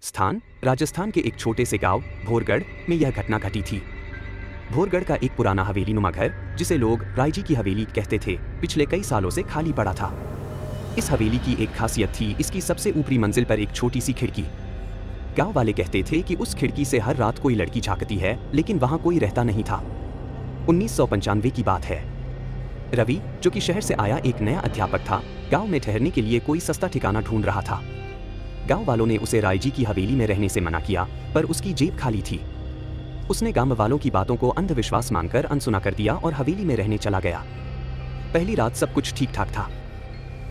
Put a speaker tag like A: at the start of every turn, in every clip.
A: स्थान राजस्थान के एक छोटे से गांव भोरगढ़ में यह घटना घटी थी। भोरगढ़ का एक पुराना हवेली नुमा घर, जिसे लोग रायजी की हवेली कहते थे, पिछले कई सालों से खाली पड़ा था। इस हवेली की एक खासियत थी इसकी सबसे ऊपरी मंजिल पर एक छोटी सी खिड़की। गांव वाले कहते थे कि उस खिड़की से हर रात कोई लड़की झांकती है, लेकिन वहां कोई रहता नहीं था। 1995 की बात है। रवि, जो कि शहर से आया एक नया अध्यापक था, गांव में ठहरने के लिए कोई सस्ता ठिकाना ढूंढ रहा था। गांव वालों ने उसे रायजी की हवेली में रहने से मना किया, पर उसकी जेब खाली थी। उसने गांव वालों की बातों को अंधविश्वास मानकर अनसुना कर दिया और हवेली में रहने चला गया। पहली रात सब कुछ ठीक ठाक था,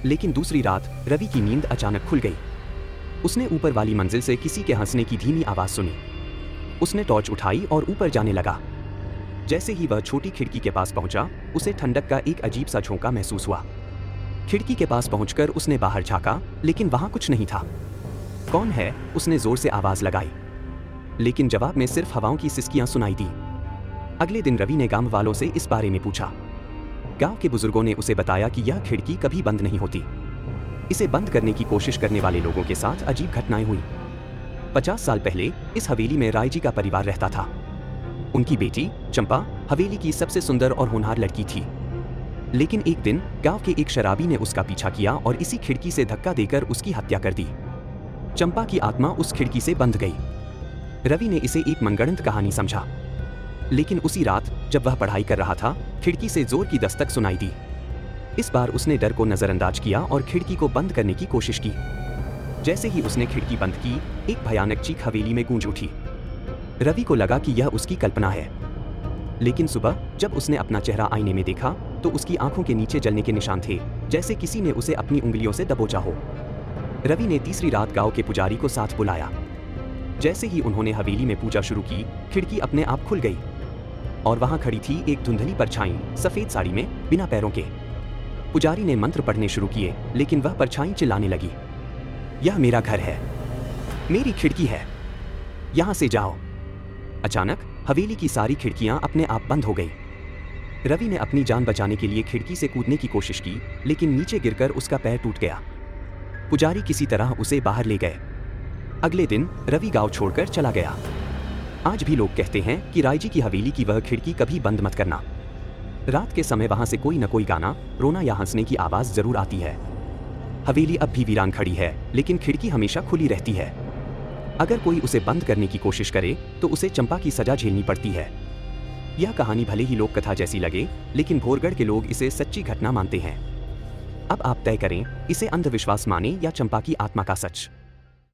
A: लेकिन दूसरी रात रवि की नींद अचानक खुल गई। उसने ऊपर वाली मंजिल से किसी के हंसने की धीमी आवाज सुनी। उसने टॉर्च उठाई और ऊपर जाने लगा। जैसे ही वह छोटी खिड़की के पास पहुंचा, उसे ठंडक का एक अजीब सा झोंका महसूस हुआ। खिड़की के पास पहुंचकर उसने बाहर झांका, लेकिन वहां कुछ नहीं था। कौन है? उसने जोर से आवाज लगाई, लेकिन जवाब में सिर्फ हवाओं की सिसकियां सुनाई दी। अगले दिन रवि ने गांव वालों से इस बारे में पूछा। गांव के बुजुर्गों ने उसे बताया कि यह खिड़की कभी बंद नहीं होती। इसे बंद करने की कोशिश करने वाले लोगों के साथ अजीब घटनाएं हुई। 50 साल पहले इस हवेली में रायजी का परिवार रहता था। उनकी बेटी चंपा हवेली की सबसे सुंदर और होनहार लड़की थी। लेकिन एक दिन गांव के एक शराबी ने उसका पीछा किया और इसी खिड़की से धक्का देकर उसकी हत्या कर दी। चंपा की आत्मा उस खिड़की से बंध गई। रवि ने इसे एक मनगढ़ंत कहानी समझा, लेकिन उसी रात जब वह पढ़ाई कर रहा था, खिड़की से जोर की दस्तक सुनाई दी। इस बार उसने डर को नजरअंदाज किया और खिड़की को बंद करने की कोशिश की। जैसे ही उसने खिड़की बंद की, एक भयानक चीख हवेली में गूंज उठी। रवि को लगा कि यह उसकी कल्पना है, लेकिन सुबह जब उसने अपना चेहरा आईने में देखा तो उसकी आंखों के नीचे जलने के निशान थे, जैसे किसी ने उसे अपनी उंगलियों से दबोचा हो। रवि ने तीसरी रात गांव के पुजारी को साथ बुलाया। जैसे ही उन्होंने हवेली में पूजा शुरू की, खिड़की अपने आप खुल गई और वहां खड़ी थी एक धुंधली परछाई, सफेद साड़ी में, बिना पैरों के। पुजारी ने मंत्र पढ़ने शुरू किए, लेकिन वह परछाई चिल्लाने लगी, यह मेरा घर है, मेरी खिड़की है, यहां से जाओ। अचानक हवेली की सारी खिड़कियां अपने आप बंद हो गई। रवि ने अपनी जान बचाने के लिए खिड़की से कूदने की कोशिश की, लेकिन नीचे गिरकर उसका पैर टूट गया। पुजारी किसी तरह उसे बाहर ले गए। अगले दिन रवि गांव छोड़कर चला गया। आज भी लोग कहते हैं कि रायजी की हवेली की वह खिड़की कभी बंद मत करना। रात के समय वहां से कोई न कोई गाना, रोना या हंसने की आवाज जरूर आती है। हवेली अब भी वीरान खड़ी है, लेकिन खिड़की हमेशा खुली रहती है। अगर कोई उसे बंद करने की कोशिश करे तो उसे चंपा की सजा झेलनी पड़ती है। यह कहानी भले ही लोक कथा जैसी लगे, लेकिन भोरगढ़ के लोग इसे सच्ची घटना मानते हैं। अब आप तय करें, इसे अंधविश्वास माने या चंपा की आत्मा का सच।